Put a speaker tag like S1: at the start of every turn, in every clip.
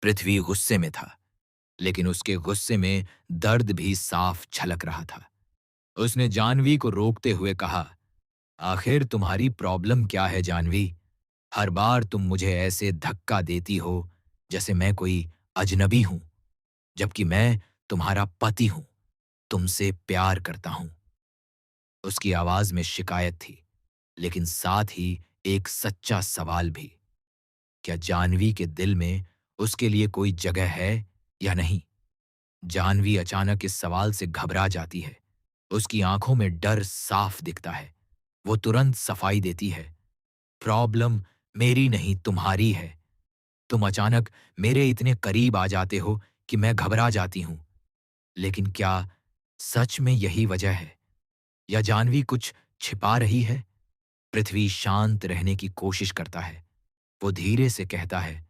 S1: पृथ्वी गुस्से में था, लेकिन उसके गुस्से में दर्द भी साफ झलक रहा था। उसने जानवी को रोकते हुए कहा, आखिर तुम्हारी प्रॉब्लम क्या है जानवी? हर बार तुम मुझे ऐसे धक्का देती हो जैसे मैं कोई अजनबी हूं, जबकि मैं तुम्हारा पति हूं, तुमसे प्यार करता हूं। उसकी आवाज में शिकायत थी, लेकिन साथ ही एक सच्चा सवाल भी। क्या जानवी के दिल में उसके लिए कोई जगह है या नहीं? जानवी अचानक इस सवाल से घबरा जाती है। उसकी आंखों में डर साफ दिखता है। वो तुरंत सफाई देती है, प्रॉब्लम मेरी नहीं तुम्हारी है। तुम अचानक मेरे इतने करीब आ जाते हो कि मैं घबरा जाती हूं। लेकिन क्या सच में यही वजह है, या जानवी कुछ छिपा रही है? पृथ्वी शांत रहने की कोशिश करता है। वो धीरे से कहता है,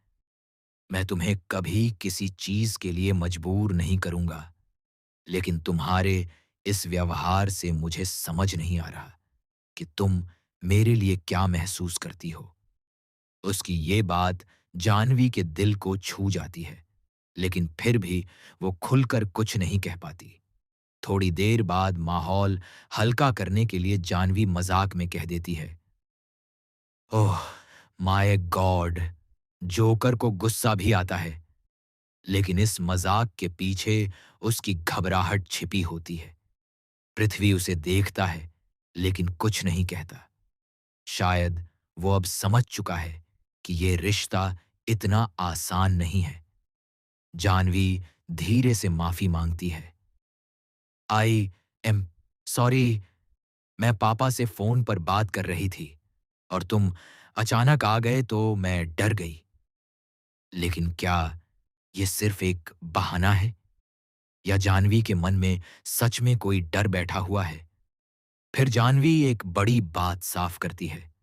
S1: मैं तुम्हें कभी किसी चीज के लिए मजबूर नहीं करूंगा, लेकिन तुम्हारे इस व्यवहार से मुझे समझ नहीं आ रहा कि तुम मेरे लिए क्या महसूस करती हो। उसकी ये बात जानवी के दिल को छू जाती है, लेकिन फिर भी वो खुलकर कुछ नहीं कह पाती। थोड़ी देर बाद माहौल हल्का करने के लिए जानवी मजाक में कह देती है, ओह माय गॉड, जोकर को गुस्सा भी आता है। लेकिन इस मजाक के पीछे उसकी घबराहट छिपी होती है। पृथ्वी उसे देखता है, लेकिन कुछ नहीं कहता। शायद वो अब समझ चुका है कि ये रिश्ता इतना आसान नहीं है। जानवी धीरे से माफी मांगती है, आई एम सॉरी, मैं पापा से फोन पर बात कर रही थी और तुम अचानक आ गए तो मैं डर गई। लेकिन क्या ये सिर्फ एक बहाना है, या जानवी के मन में सच में कोई डर बैठा हुआ है? फिर जानवी एक बड़ी बात साफ करती है,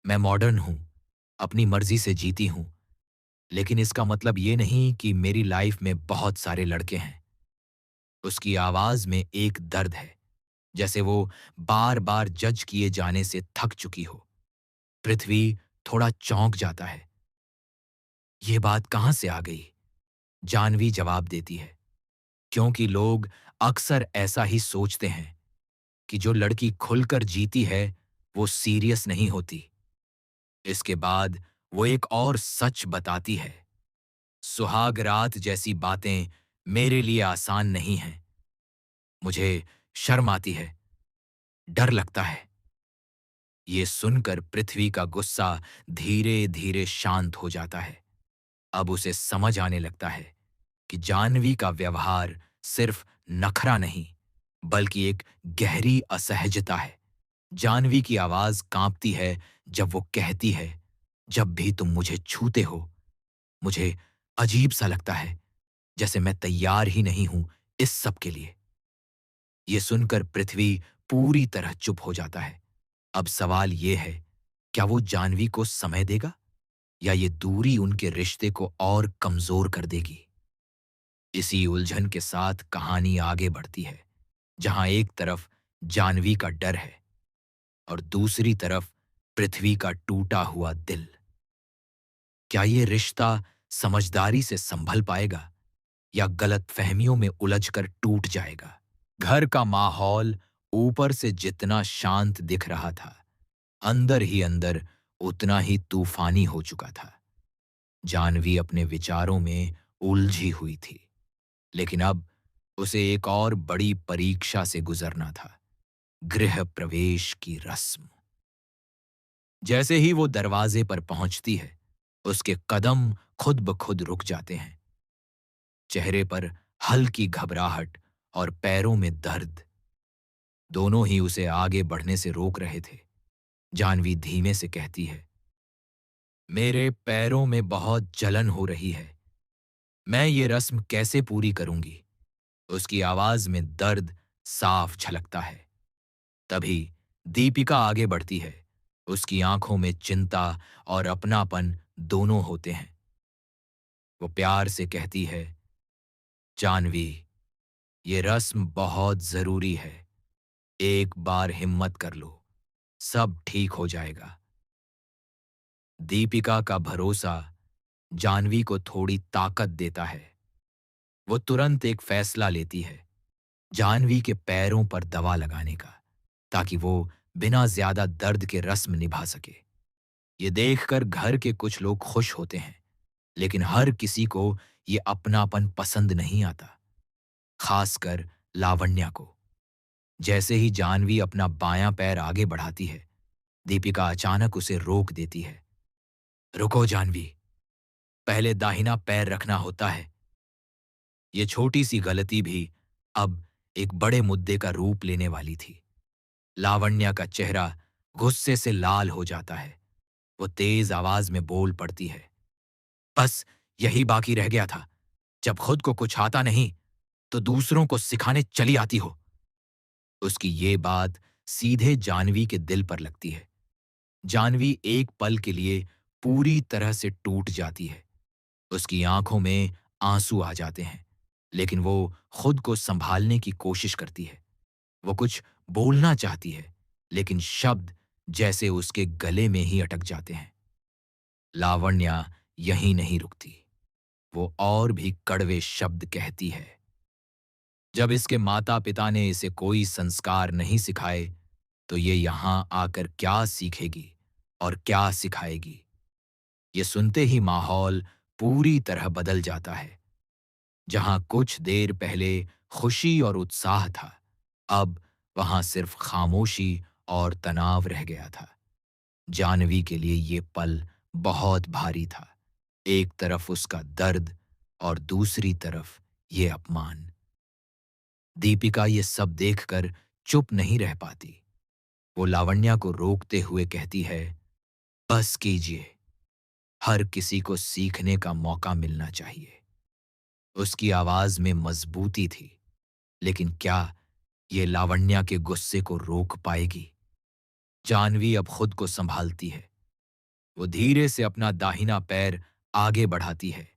S1: मैं मॉडर्न हूं, अपनी मर्जी से जीती हूं, लेकिन इसका मतलब ये नहीं कि मेरी लाइफ में बहुत सारे लड़के हैं। उसकी आवाज में एक दर्द है, जैसे वो बार बार जज किए जाने से थक चुकी हो। पृथ्वी थोड़ा चौंक जाता है, ये बात कहां से आ गई? जानवी जवाब देती है, क्योंकि लोग अक्सर ऐसा ही सोचते हैं कि जो लड़की खुलकर जीती है वो सीरियस नहीं होती। इसके बाद वो एक और सच बताती है, सुहाग रात जैसी बातें मेरे लिए आसान नहीं हैं। मुझे शर्म आती है, डर लगता है। ये सुनकर पृथ्वी का गुस्सा धीरे धीरे शांत हो जाता है। अब उसे समझ आने लगता है कि जानवी का व्यवहार सिर्फ नखरा नहीं, बल्कि एक गहरी असहजता है। जानवी की आवाज कांपती है जब वो कहती है, जब भी तुम मुझे छूते हो मुझे अजीब सा लगता है, जैसे मैं तैयार ही नहीं हूं इस सब के लिए। ये सुनकर पृथ्वी पूरी तरह चुप हो जाता है। अब सवाल ये है, क्या वो जानवी को समय देगा, या ये दूरी उनके रिश्ते को और कमजोर कर देगी? इसी उलझन के साथ कहानी आगे बढ़ती है, जहां एक तरफ जानवी का डर है और दूसरी तरफ पृथ्वी का टूटा हुआ दिल। क्या ये रिश्ता समझदारी से संभल पाएगा, या गलतफहमियों में उलझकर टूट जाएगा? घर का माहौल ऊपर से जितना शांत दिख रहा था, अंदर ही अंदर उतना ही तूफानी हो चुका था। जानवी अपने विचारों में उलझी हुई थी, लेकिन अब उसे एक और बड़ी परीक्षा से गुजरना था, गृह प्रवेश की रस्म। जैसे ही वो दरवाजे पर पहुंचती है, उसके कदम खुद ब खुद रुक जाते हैं। चेहरे पर हल्की घबराहट और पैरों में दर्द, दोनों ही उसे आगे बढ़ने से रोक रहे थे। जानवी धीमे से कहती है, मेरे पैरों में बहुत जलन हो रही है, मैं ये रस्म कैसे पूरी करूंगी? उसकी आवाज में दर्द साफ झलकता है। तभी दीपिका आगे बढ़ती है। उसकी आंखों में चिंता और अपनापन दोनों होते हैं। वो प्यार से कहती है, जानवी, ये रस्म बहुत जरूरी है, एक बार हिम्मत कर लो, सब ठीक हो जाएगा। दीपिका का भरोसा जानवी को थोड़ी ताकत देता है। वो तुरंत एक फैसला लेती है, जानवी के पैरों पर दवा लगाने का, ताकि वो बिना ज्यादा दर्द के रस्म निभा सके। ये देखकर घर के कुछ लोग खुश होते हैं, लेकिन हर किसी को ये अपनापन पसंद नहीं आता, खासकर लावण्या को। जैसे ही जानवी अपना बायां पैर आगे बढ़ाती है, दीपिका अचानक उसे रोक देती है। रुको जानवी, पहले दाहिना पैर रखना होता है। ये छोटी सी गलती भी अब एक बड़े मुद्दे का रूप लेने वाली थी। लावण्या का चेहरा गुस्से से लाल हो जाता है। वो तेज आवाज में बोल पड़ती है, बस यही बाकी रह गया था। जब खुद को कुछ आता नहीं तो दूसरों को सिखाने चली आती हो। उसकी ये बात सीधे जानवी के दिल पर लगती है। जानवी एक पल के लिए पूरी तरह से टूट जाती है। उसकी आंखों में आंसू आ जाते हैं, लेकिन वो खुद को संभालने की कोशिश करती है। वो कुछ बोलना चाहती है, लेकिन शब्द जैसे उसके गले में ही अटक जाते हैं। लावण्या यहीं नहीं रुकती। वो और भी कड़वे शब्द कहती है। जब इसके माता पिता ने इसे कोई संस्कार नहीं सिखाए, तो ये यहां आकर क्या सीखेगी और क्या सिखाएगी। ये सुनते ही माहौल पूरी तरह बदल जाता है। जहां कुछ देर पहले खुशी और उत्साह था, अब वहां सिर्फ खामोशी और तनाव रह गया था। जानवी के लिए ये पल बहुत भारी था। एक तरफ उसका दर्द और दूसरी तरफ ये अपमान। दीपिका ये सब देखकर चुप नहीं रह पाती। वो लावण्या को रोकते हुए कहती है, बस कीजिए, हर किसी को सीखने का मौका मिलना चाहिए। उसकी आवाज में मजबूती थी, लेकिन क्या ये लावण्या के गुस्से को रोक पाएगी? जानवी अब खुद को संभालती है। वो धीरे से अपना दाहिना पैर आगे बढ़ाती है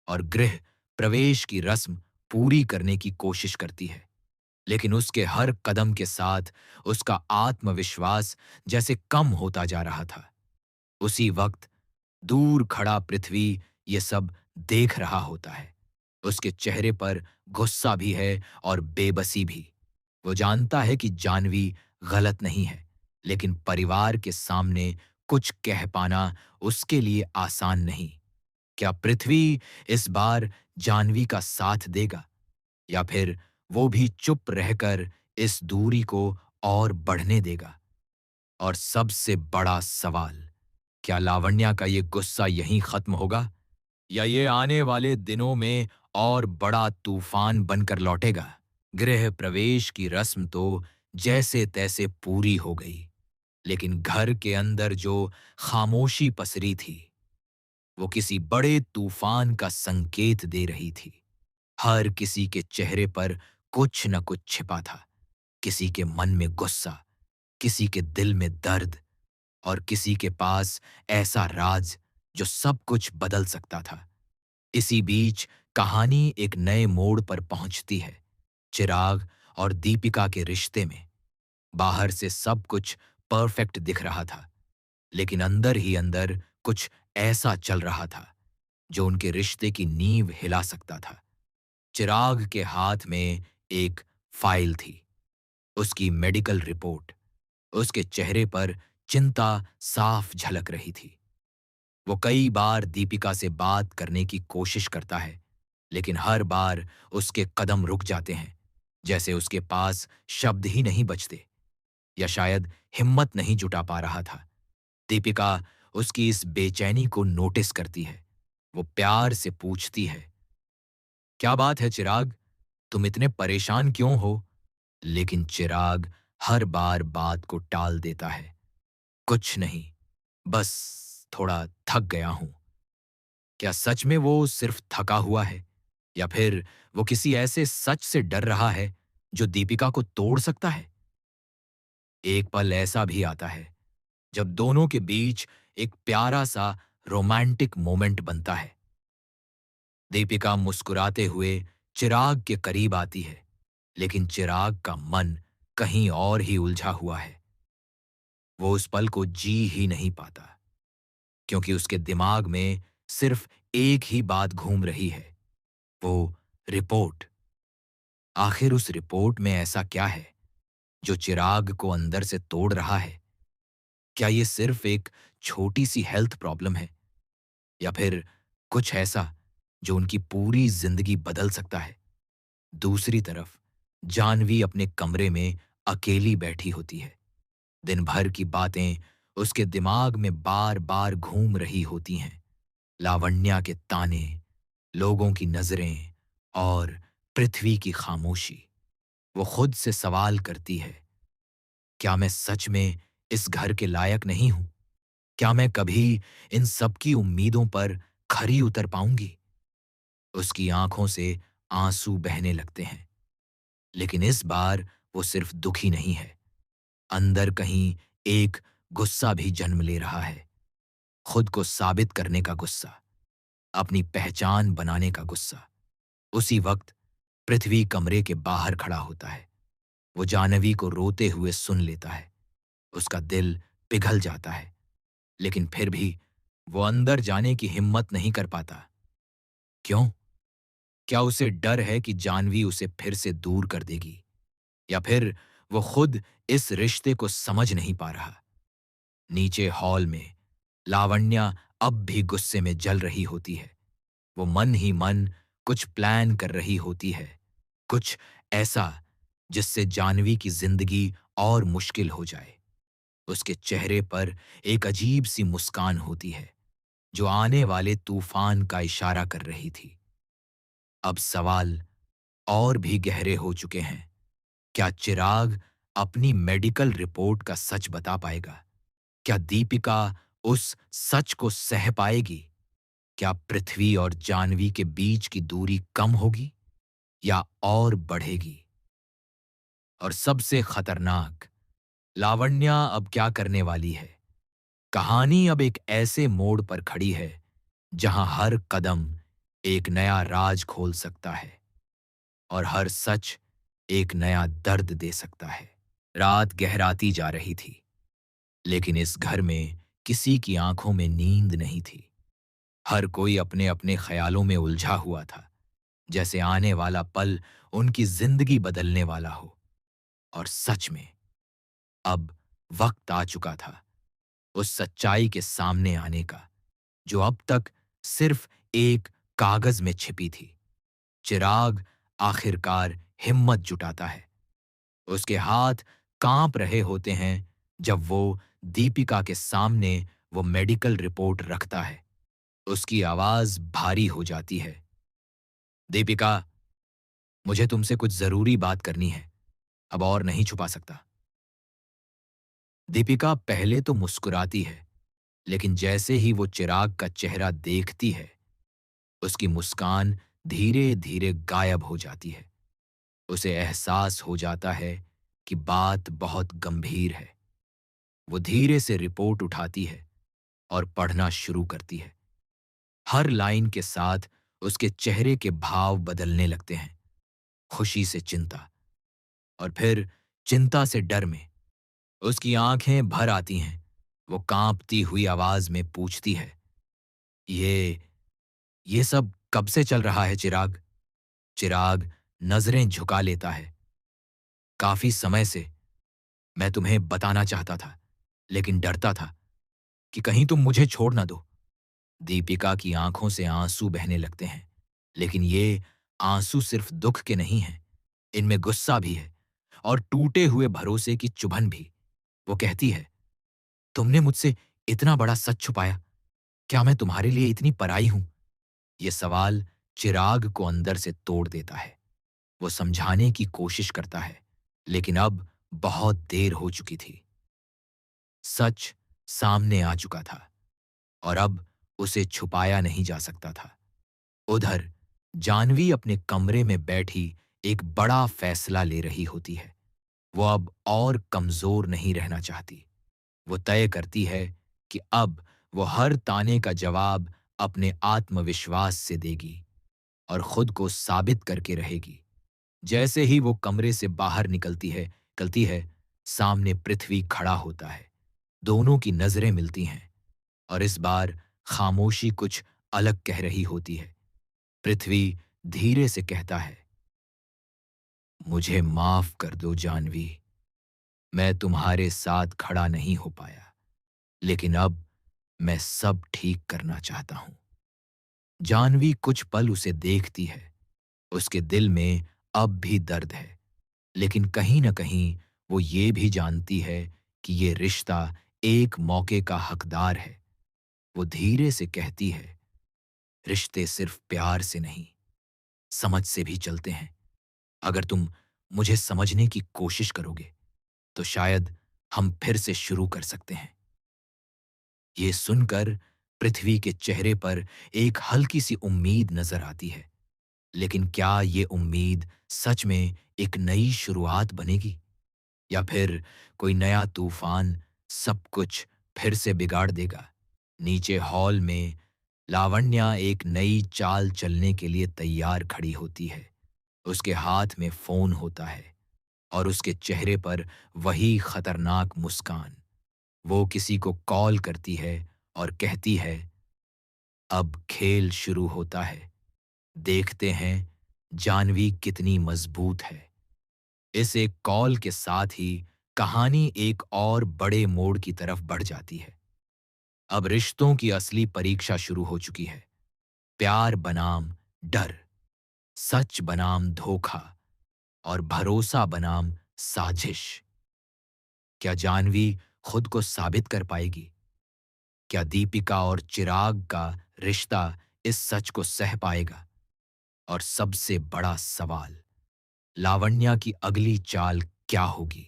S1: और गृह प्रवेश की रस्म पूरी करने की कोशिश करती है। लेकिन उसके हर कदम के साथ उसका आत्मविश्वास जैसे कम होता जा रहा था। उसी वक्त दूर खड़ा पृथ्वी ये सब देख रहा होता है। उसके चेहरे पर गुस्सा भी है और बेबसी भी। वो जानता है कि जानवी गलत नहीं है, लेकिन परिवार के सामने कुछ कह पाना उसके लिए आसान नहीं। क्या पृथ्वी इस बार जानवी का साथ देगा, या फिर वो भी चुप रहकर इस दूरी को और बढ़ने देगा? और सबसे बड़ा सवाल, क्या लावण्या का ये गुस्सा यहीं खत्म होगा, या ये आने वाले दिनों में और बड़ा तूफान बनकर लौटेगा? गृह प्रवेश की रस्म तो जैसे तैसे पूरी हो गई, लेकिन घर के अंदर जो खामोशी पसरी थी, वो किसी बड़े तूफान का संकेत दे रही थी। हर किसी के चेहरे पर कुछ न कुछ छिपा था। किसी के मन में गुस्सा, किसी के दिल में दर्द, और किसी के पास ऐसा राज जो सब कुछ बदल सकता था। इसी बीच कहानी एक नए मोड़ पर पहुंचती है। चिराग और दीपिका के रिश्ते में बाहर से सब कुछ परफेक्ट दिख रहा था, लेकिन अंदर ही अंदर कुछ ऐसा चल रहा था जो उनके रिश्ते की नींव हिला सकता था। चिराग के हाथ में एक फाइल थी, उसकी मेडिकल रिपोर्ट। उसके चेहरे पर चिंता साफ झलक रही थी। वो कई बार दीपिका से बात करने की कोशिश करता है, लेकिन हर बार उसके कदम रुक जाते हैं, जैसे उसके पास शब्द ही नहीं बचते, या शायद हिम्मत नहीं जुटा पा रहा था। दीपिका उसकी इस बेचैनी को नोटिस करती है। वो प्यार से पूछती है, क्या बात है चिराग, तुम इतने परेशान क्यों हो? लेकिन चिराग हर बार बात को टाल देता है। कुछ नहीं, बस थोड़ा थक गया हूं। क्या सच में वो सिर्फ थका हुआ है, या फिर वो किसी ऐसे सच से डर रहा है जो दीपिका को तोड़ सकता है? एक पल ऐसा भी आता है जब दोनों के बीच एक प्यारा सा रोमांटिक मोमेंट बनता है। दीपिका मुस्कुराते हुए चिराग के करीब आती है, लेकिन चिराग का मन कहीं और ही उलझा हुआ है। वो उस पल को जी ही नहीं पाता, क्योंकि उसके दिमाग में सिर्फ एक ही बात घूम रही है, वो रिपोर्ट। आखिर उस रिपोर्ट में ऐसा क्या है जो चिराग को अंदर से तोड़ रहा है? क्या ये सिर्फ एक छोटी सी हेल्थ प्रॉब्लम है, या फिर कुछ ऐसा जो उनकी पूरी जिंदगी बदल सकता है? दूसरी तरफ जानवी अपने कमरे में अकेली बैठी होती है। दिन भर की बातें उसके दिमाग में बार बार घूम रही होती हैं। लावण्या के ताने, लोगों की नजरें और पृथ्वी की खामोशी। वो खुद से सवाल करती है, क्या मैं सच में इस घर के लायक नहीं हूं? क्या मैं कभी इन सबकी उम्मीदों पर खरी उतर पाऊंगी? उसकी आंखों से आंसू बहने लगते हैं, लेकिन इस बार वो सिर्फ दुखी नहीं है। अंदर कहीं एक गुस्सा भी जन्म ले रहा है। खुद को साबित करने का गुस्सा, अपनी पहचान बनाने का गुस्सा। उसी वक्त पृथ्वी कमरे के बाहर खड़ा होता है। वो जानवी को रोते हुए सुन लेता है। उसका दिल पिघल जाता है, लेकिन फिर भी वो अंदर जाने की हिम्मत नहीं कर पाता। क्यों? क्या उसे डर है कि जानवी उसे फिर से दूर कर देगी, या फिर वो खुद इस रिश्ते को समझ नहीं पा रहा? नीचे हॉल में लावण्या अब भी गुस्से में जल रही होती है। वो मन ही मन कुछ प्लान कर रही होती है, कुछ ऐसा जिससे जानवी की जिंदगी और मुश्किल हो जाए। उसके चेहरे पर एक अजीब सी मुस्कान होती है, जो आने वाले तूफान का इशारा कर रही थी। अब सवाल और भी गहरे हो चुके हैं। क्या चिराग अपनी मेडिकल रिपोर्ट का सच बता पाएगा? क्या दीपिका उस सच को सह पाएगी? क्या पृथ्वी और जानवी के बीच की दूरी कम होगी या और बढ़ेगी? और सबसे खतरनाक, लावण्या अब क्या करने वाली है? कहानी अब एक ऐसे मोड़ पर खड़ी है जहां हर कदम एक नया राज खोल सकता है और हर सच एक नया दर्द दे सकता है। रात गहराती जा रही थी, लेकिन इस घर में किसी की आंखों में नींद नहीं थी। हर कोई अपने अपने ख्यालों में उलझा हुआ था, जैसे आने वाला पल उनकी जिंदगी बदलने वाला हो। और सच में अब वक्त आ चुका था उस सच्चाई के सामने आने का, जो अब तक सिर्फ एक कागज में छिपी थी। चिराग आखिरकार हिम्मत जुटाता है। उसके हाथ कांप रहे होते हैं जब वो दीपिका के सामने वो मेडिकल रिपोर्ट रखता है। उसकी आवाज भारी हो जाती है। दीपिका, मुझे तुमसे कुछ जरूरी बात करनी है। अब और नहीं छुपा सकता। दीपिका पहले तो मुस्कुराती है, लेकिन जैसे ही वो चिराग का चेहरा देखती है, उसकी मुस्कान धीरे धीरे गायब हो जाती है। उसे एहसास हो जाता है कि बात बहुत गंभीर है। वो धीरे से रिपोर्ट उठाती है और पढ़ना शुरू करती है। हर लाइन के साथ उसके चेहरे के भाव बदलने लगते हैं। खुशी से चिंता, और फिर चिंता से डर में उसकी आंखें भर आती हैं। वो कांपती हुई आवाज में पूछती है, ये ये सब कब से चल रहा है चिराग? चिराग नजरें झुका लेता है। काफी समय से। मैं तुम्हें बताना चाहता था, लेकिन डरता था कि कहीं तुम मुझे छोड़ ना दो। दीपिका की आंखों से आंसू बहने लगते हैं, लेकिन ये आंसू सिर्फ दुख के नहीं हैं। इनमें गुस्सा भी है और टूटे हुए भरोसे की चुभन भी। वो कहती है, तुमने मुझसे इतना बड़ा सच छुपाया। क्या मैं तुम्हारे लिए इतनी पराई हूं? ये सवाल चिराग को अंदर से तोड़ देता है। वो समझाने की कोशिश करता है, लेकिन अब बहुत देर हो चुकी थी। सच सामने आ चुका था और अब उसे छुपाया नहीं जा सकता था। उधर जानवी अपने कमरे में बैठी एक बड़ा फैसला ले रही होती है। वो अब और कमजोर नहीं रहना चाहती। वो तय करती है कि अब वो हर ताने का जवाब अपने आत्मविश्वास से देगी और खुद को साबित करके रहेगी। जैसे ही वो कमरे से बाहर निकलती है, सामने पृथ्वी खड़ा होता है। दोनों की नजरें मिलती हैं और इस बार खामोशी कुछ अलग कह रही होती है। पृथ्वी धीरे से कहता है, मुझे माफ कर दो जानवी, मैं तुम्हारे साथ खड़ा नहीं हो पाया, लेकिन अब मैं सब ठीक करना चाहता हूं। जानवी कुछ पल उसे देखती है। उसके दिल में अब भी दर्द है, लेकिन कहीं न कहीं वो ये भी जानती है कि ये रिश्ता एक मौके का हकदार है। वो धीरे से कहती है, रिश्ते सिर्फ प्यार से नहीं, समझ से भी चलते हैं। अगर तुम मुझे समझने की कोशिश करोगे, तो शायद हम फिर से शुरू कर सकते हैं। ये सुनकर पृथ्वी के चेहरे पर एक हल्की सी उम्मीद नजर आती है। लेकिन क्या ये उम्मीद सच में एक नई शुरुआत बनेगी, या फिर कोई नया तूफान सब कुछ फिर से बिगाड़ देगा? नीचे हॉल में लावण्या एक नई चाल चलने के लिए तैयार खड़ी होती है। उसके हाथ में फोन होता है और उसके चेहरे पर वही खतरनाक मुस्कान। वो किसी को कॉल करती है और कहती है, अब खेल शुरू होता है। देखते हैं जानवी कितनी मजबूत है। इस एक कॉल के साथ ही कहानी एक और बड़े मोड़ की तरफ बढ़ जाती है। अब रिश्तों की असली परीक्षा शुरू हो चुकी है। प्यार बनाम डर, सच बनाम धोखा और भरोसा बनाम साजिश। क्या जानवी खुद को साबित कर पाएगी? क्या दीपिका और चिराग का रिश्ता इस सच को सह पाएगा? और सबसे बड़ा सवाल, लावण्या की अगली चाल क्या होगी?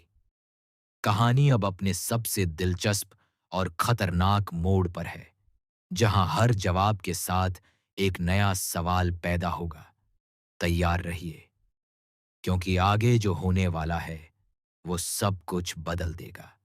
S1: कहानी अब अपने सबसे दिलचस्प और खतरनाक मोड़ पर है, जहां हर जवाब के साथ एक नया सवाल पैदा होगा। तैयार रहिए, क्योंकि आगे जो होने वाला है वो सब कुछ बदल देगा।